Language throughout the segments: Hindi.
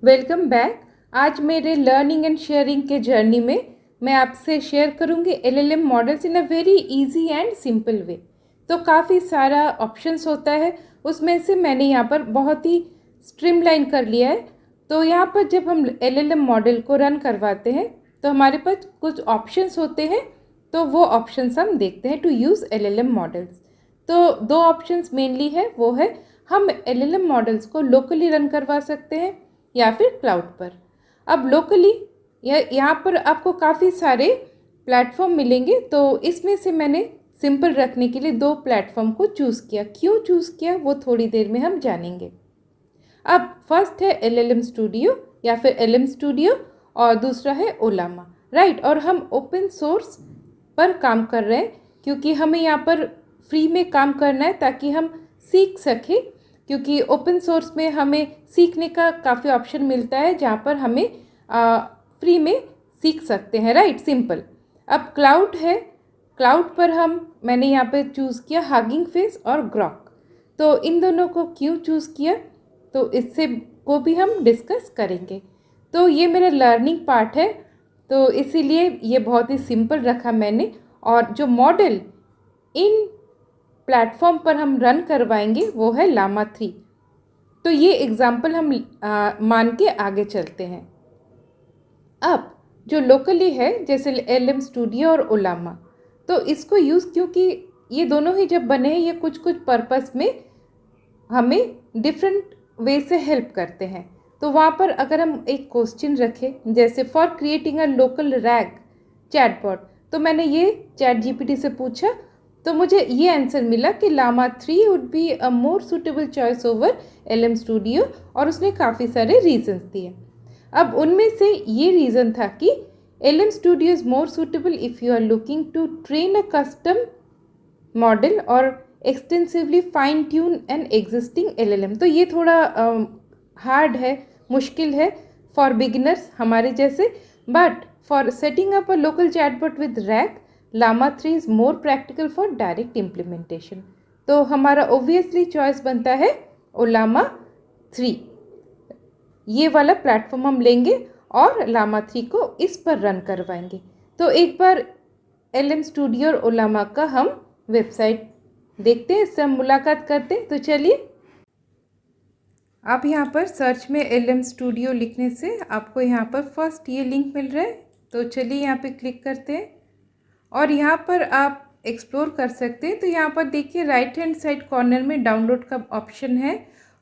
Welcome back. आज मेरे लर्निंग एंड शेयरिंग के जर्नी में मैं आपसे शेयर करूंगी LLM models in a very easy and simple way. तो काफ़ी सारा ऑप्शंस होता है, उसमें से मैंने यहाँ पर बहुत ही स्ट्रीमलाइन कर लिया है। तो यहाँ पर जब हम एलएलएम मॉडल को रन करवाते हैं तो हमारे पास कुछ ऑप्शंस होते हैं, तो वो ऑप्शंस हम देखते हैं टू यूज़ एलएलएम मॉडल्स। तो दो ऑप्शंस मेनली है, वो है हम एलएलएम मॉडल्स को लोकली रन करवा सकते हैं या फिर क्लाउड पर। अब लोकली यहाँ पर आपको काफ़ी सारे प्लेटफॉर्म मिलेंगे, तो इसमें से मैंने सिंपल रखने के लिए दो प्लेटफॉर्म को चूज़ किया। क्यों चूज़ किया वो थोड़ी देर में हम जानेंगे। अब फर्स्ट है एलएलएम स्टूडियो या फिर एलएम स्टूडियो और दूसरा है ओलामा, राइट। और हम ओपन सोर्स पर काम कर रहे हैं क्योंकि हमें यहाँ पर फ्री में काम करना है ताकि हम सीख सकें, क्योंकि ओपन सोर्स में हमें सीखने का काफ़ी ऑप्शन मिलता है जहाँ पर हमें फ्री में सीख सकते हैं, राइट, सिंपल। अब क्लाउड है, क्लाउड पर मैंने यहाँ पे चूज़ किया हगिंग फेस और ग्रॉक। तो इन दोनों को क्यों चूज़ किया तो इससे को भी हम डिस्कस करेंगे। तो ये मेरा लर्निंग पार्ट है, तो इसीलिए ये बहुत ही सिंपल रखा मैंने। और जो मॉडल इन प्लेटफॉर्म पर हम रन करवाएंगे वो है लामा 3। तो ये एग्जाम्पल हम मान के आगे चलते हैं। अब जो लोकली है जैसे एलएम स्टूडियो और ओलामा, तो इसको यूज़ क्योंकि ये दोनों ही जब बने हैं ये कुछ कुछ पर्पस में हमें डिफरेंट वे से हेल्प करते हैं। तो वहाँ पर अगर हम एक क्वेश्चन रखें जैसे for creating a local rag chatbot, तो मैंने ये चैट जीपीटी से पूछा तो मुझे ये आंसर मिला कि Llama 3 would be a more suitable choice over LM studio, और उसने काफ़ी सारे रीजंस दिए। अब उनमें से ये रीज़न था कि LM Studio is more suitable if you are looking to train a custom model और extensively fine tune an existing LLM. तो ये थोड़ा हार्ड है, मुश्किल है फॉर बिगिनर्स हमारे जैसे, but for setting up a local chatbot with RAG Llama 3 is more practical for direct implementation. तो हमारा ओबियसली चॉइस बनता है ओलामा 3। ये वाला प्लेटफॉर्म हम लेंगे और लामा 3 को इस पर रन करवाएंगे। तो एक बार एलएम स्टूडियो और ओलामा का हम वेबसाइट देखते हैं, इससे हम मुलाकात करते हैं। तो चलिए, आप यहाँ पर सर्च में एलएम स्टूडियो लिखने से आपको यहाँ पर फर्स्ट ये लिंक मिल रहा है। तो चलिए यहाँ पे क्लिक करते हैं और यहाँ पर आप एक्सप्लोर कर सकते हैं। तो यहाँ पर देखिए राइट हैंड साइड कॉर्नर में डाउनलोड का ऑप्शन है,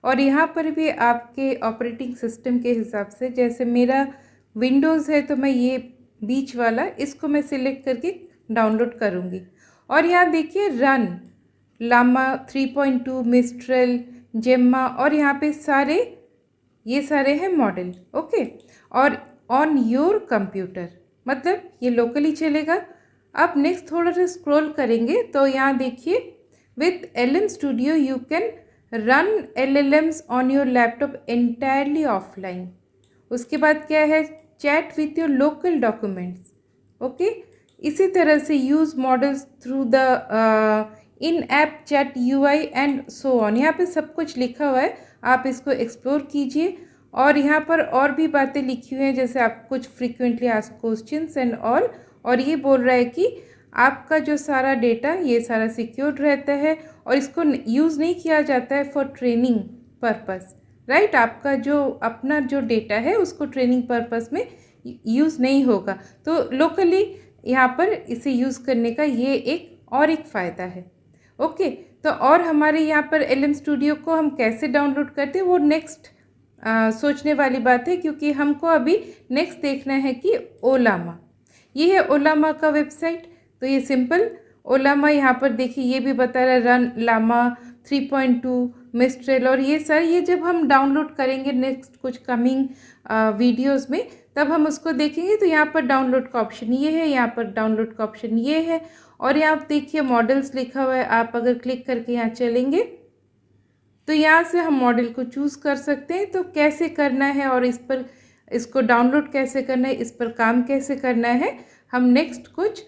और यहाँ पर भी आपके ऑपरेटिंग सिस्टम के हिसाब से, जैसे मेरा विंडोज़ है तो मैं ये बीच वाला इसको मैं सिलेक्ट करके डाउनलोड करूँगी। और यहाँ देखिए रन लामा 3.2 मिस्ट्रल जेम्मा, और यहाँ पे ये सारे हैं मॉडल, ओके। और ऑन योर कंप्यूटर मतलब ये लोकली चलेगा। अब नेक्स्ट थोड़ा सा स्क्रॉल करेंगे तो यहाँ देखिए with LM studio you can run LLMs on your laptop entirely offline. उसके बाद क्या है, chat with your local documents, okay. इसी तरह से use models through the in app chat UI and so on. यहाँ पे सब कुछ लिखा हुआ है, आप इसको एक्सप्लोर कीजिए। और यहाँ पर और भी बातें लिखी हुई हैं, जैसे आप कुछ frequently asked questions and all. और ये बोल रहा है कि आपका जो सारा डेटा ये सारा सिक्योर्ड रहता है और इसको यूज़ नहीं किया जाता है फॉर ट्रेनिंग पर्पस, राइट। आपका जो अपना जो डेटा है उसको ट्रेनिंग पर्पस में यूज़ नहीं होगा। तो लोकली यहाँ पर इसे यूज़ करने का ये एक फ़ायदा है, ओके। तो और हमारे यहाँ पर एलएम स्टूडियो को हम कैसे डाउनलोड करते हैं वो नेक्स्ट सोचने वाली बात है, क्योंकि हमको अभी नेक्स्ट देखना है कि ओलामा, ये है ओलामा का वेबसाइट। तो ये सिंपल ओलामा, यहाँ पर देखिए ये भी बता रहा है रन लामा 3.2 मिस्ट्रेल, और ये सर ये जब हम डाउनलोड करेंगे नेक्स्ट कुछ कमिंग वीडियोस में तब हम उसको देखेंगे। तो यहाँ पर डाउनलोड का ऑप्शन ये है, यहाँ पर डाउनलोड का ऑप्शन ये है, और यहाँ आप देखिए मॉडल्स लिखा हुआ है। आप अगर क्लिक करके यहाँ चलेंगे तो यहाँ से हम मॉडल को चूज़ कर सकते हैं। तो कैसे करना है और इसको डाउनलोड कैसे करना है, इस पर काम कैसे करना है, हम नेक्स्ट कुछ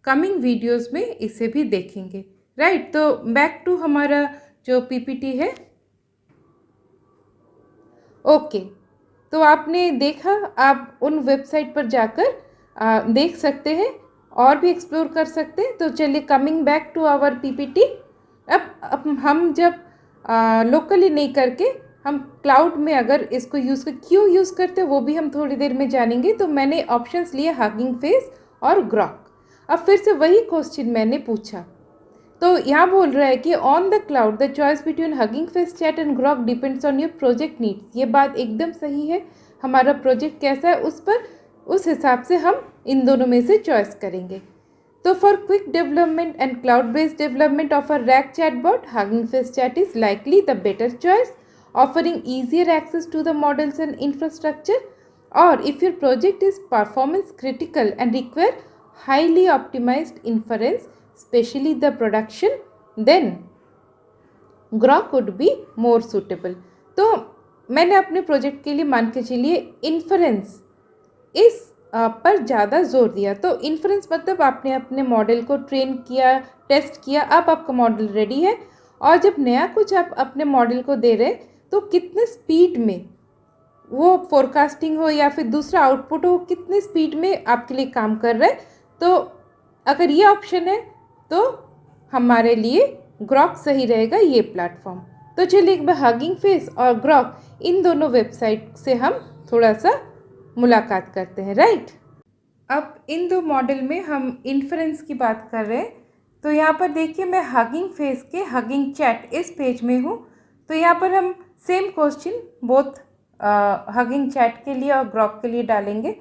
कमिंग वीडियोस में इसे भी देखेंगे, राइट। तो बैक टू हमारा जो पीपीटी है, ओके। तो आपने देखा, आप उन वेबसाइट पर जाकर देख सकते हैं और भी एक्सप्लोर कर सकते हैं। तो चलिए, coming back to our PPT. अब हम जब लोकली नहीं करके हम क्लाउड में अगर इसको क्यों यूज़ करते हैं वो भी हम थोड़ी देर में जानेंगे। तो मैंने ऑप्शंस लिए हगिंग फेस और ग्रॉक। अब फिर से वही क्वेश्चन मैंने पूछा, तो यहाँ बोल रहा है कि on the cloud the choice between hugging face chat and Grok depends on your project needs. ये बात एकदम सही है, हमारा प्रोजेक्ट कैसा है उस हिसाब से हम इन दोनों में से चॉइस करेंगे। तो for quick development and cloud based development of a rack chatbot, hugging face chat is likely the better choice, offering easier access to the models and infrastructure. Or if your project is performance critical and require highly optimized inference, especially the production, then Grok would be more suitable. तो मैंने अपने प्रोजेक्ट के लिए मान के चलिए इन्फ्रेंस इस पर ज़्यादा जोर दिया। तो इन्फ्रेंस मतलब आपने अपने मॉडल को ट्रेन किया, टेस्ट किया, अब आपका मॉडल रेडी है, और जब नया कुछ आप अपने मॉडल को दे रहे तो कितने स्पीड में वो फोरकास्टिंग हो या फिर दूसरा आउटपुट हो, कितने स्पीड में आपके लिए काम कर रहा है। तो अगर ये ऑप्शन है तो हमारे लिए ग्रॉक सही रहेगा, ये प्लेटफॉर्म। तो चलिए एक बार हगिंग फेस और ग्रॉक इन दोनों वेबसाइट से हम थोड़ा सा मुलाकात करते हैं, राइट। अब इन दो मॉडल में हम इन्फ्रेंस की बात कर रहे हैं। तो यहाँ पर देखिए, मैं हगिंग फेस के हगिंग चैट इस पेज में हूँ। तो यहाँ पर हम same question both hugging chat के लिए और ग्रॉक के लिए डालेंगे।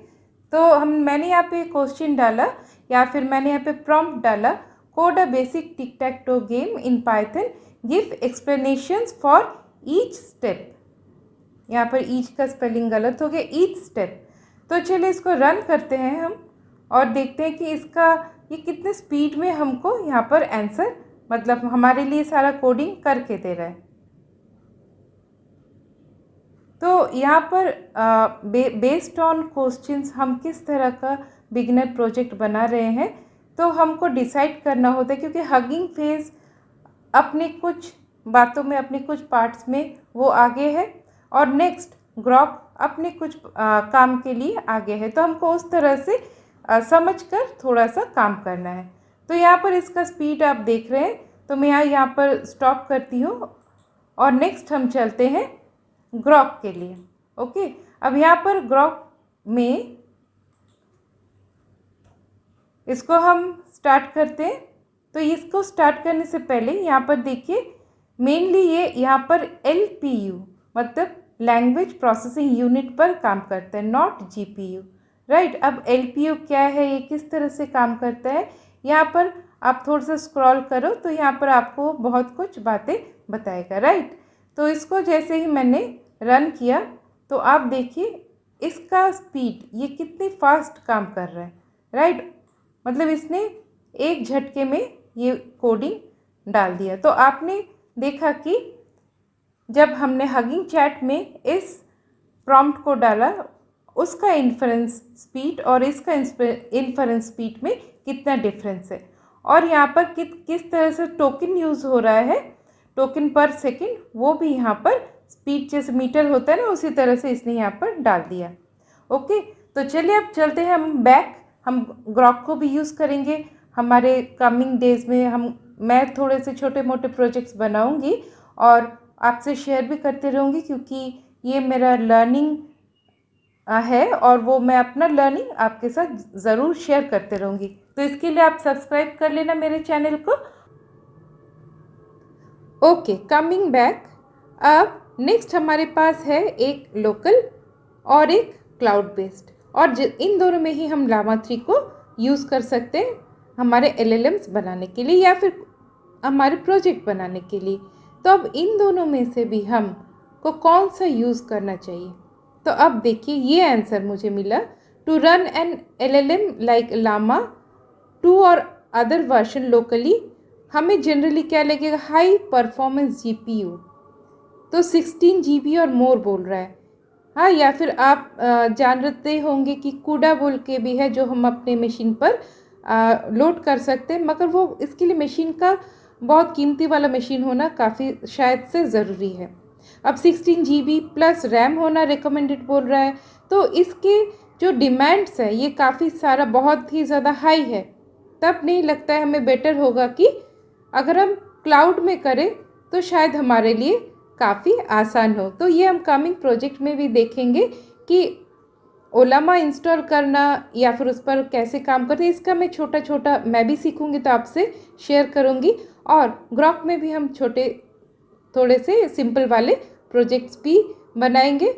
तो मैंने यहाँ पे क्वेश्चन डाला या फिर मैंने यहाँ पे प्रॉम्प्ट डाला, code a basic tick tech to game in Python, give explanations for each step. यहाँ पर ईच का स्पेलिंग गलत हो गया, ईच स्टेप। तो चलिए इसको रन करते हैं हम और देखते हैं कि ये कितने स्पीड में हमको यहाँ पर आंसर, मतलब हमारे लिए सारा कोडिंग करके दे रहा है। तो यहाँ पर बेस्ड ऑन क्वेश्चंस हम किस तरह का बिगिनर प्रोजेक्ट बना रहे हैं तो हमको डिसाइड करना होता है, क्योंकि हगिंग फेज अपने कुछ बातों में, अपने कुछ पार्ट्स में वो आगे है और नेक्स्ट ग्रॉक अपने कुछ काम के लिए आगे है। तो हमको उस तरह से समझकर थोड़ा सा काम करना है। तो यहाँ पर इसका स्पीड आप देख रहे हैं, तो मैं यहाँ पर स्टॉप करती हूँ और नेक्स्ट हम चलते हैं ग्रॉक के लिए। ओके, अब यहाँ पर ग्रॉक में इसको हम स्टार्ट करते हैं। तो इसको स्टार्ट करने से पहले यहाँ पर देखिए, मेनली ये यहाँ पर LPU मतलब लैंग्वेज प्रोसेसिंग यूनिट पर काम करता है, नॉट GPU, राइट। अब LPU क्या है, ये किस तरह से काम करता है, यहाँ पर आप थोड़ा सा स्क्रॉल करो तो यहाँ पर आपको बहुत कुछ बातें बताएगा, राइट। तो इसको जैसे ही मैंने रन किया तो आप देखिए इसका स्पीड, ये कितनी फास्ट काम कर रहा है, राइट। मतलब इसने एक झटके में ये कोडिंग डाल दिया। तो आपने देखा कि जब हमने हगिंग चैट में इस प्रॉम्प्ट को डाला, उसका इन्फरेंस स्पीड और इसका इन्फरेंस स्पीड में कितना डिफरेंस है, और यहाँ पर किस तरह से टोकन यूज़ हो रहा है, टोकन पर सेकेंड, वो भी यहाँ पर स्पीड जैसे मीटर होता है ना, उसी तरह से इसने यहाँ पर डाल दिया। ओके, तो चलिए अब चलते हैं हम बैक। हम ग्रॉक को भी यूज़ करेंगे हमारे कमिंग डेज में। मैं थोड़े से छोटे मोटे प्रोजेक्ट्स बनाऊंगी और आपसे शेयर भी करते रहूँगी, क्योंकि ये मेरा लर्निंग है और वो मैं अपना लर्निंग आपके साथ ज़रूर शेयर करते रहूँगी। तो इसके लिए आप सब्सक्राइब कर लेना मेरे चैनल को। Okay, coming back. अब नेक्स्ट हमारे पास है एक लोकल और एक क्लाउड बेस्ड, और इन दोनों में ही हम लामा 3 को यूज़ कर सकते हैं हमारे LLMs बनाने के लिए या फिर हमारे प्रोजेक्ट बनाने के लिए। तो अब इन दोनों में से भी हमको कौन सा यूज़ करना चाहिए। तो अब देखिए ये आंसर मुझे मिला, to run an LLM like Llama 2 और अदर वर्जन लोकली, हमें जनरली क्या लगेगा, हाई परफॉर्मेंस GPU। तो 16 GB और मोर बोल रहा है। हाँ, या फिर आप जानते होंगे कि कूडा बोल के भी है जो हम अपने मशीन पर लोड कर सकते हैं, मगर वो इसके लिए मशीन का बहुत कीमती वाला मशीन होना काफ़ी शायद से ज़रूरी है। अब 16 GB प्लस रैम होना रिकमेंडेड बोल रहा है। तो इसके जो डिमांड्स है ये काफ़ी सारा बहुत ही ज़्यादा हाई है। तब नहीं लगता है हमें बेटर होगा कि अगर हम क्लाउड में करें तो शायद हमारे लिए काफ़ी आसान हो। तो ये हम कमिंग प्रोजेक्ट में भी देखेंगे कि ओलामा इंस्टॉल करना या फिर उस पर कैसे काम करते हैं, इसका मैं छोटा छोटा मैं भी सीखूंगी तो आपसे शेयर करूंगी। और ग्रॉक में भी हम छोटे थोड़े से सिंपल वाले प्रोजेक्ट्स भी बनाएंगे।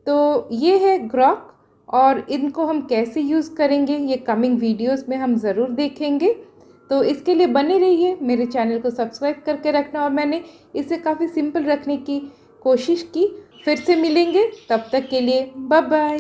तो ये है ग्रॉक, और इनको हम कैसे यूज़ करेंगे ये कमिंग वीडियोस में हम ज़रूर देखेंगे। तो इसके लिए बने रहिए, मेरे चैनल को सब्सक्राइब करके रखना। और मैंने इसे काफ़ी सिंपल रखने की कोशिश की। फिर से मिलेंगे, तब तक के लिए बाय बाय।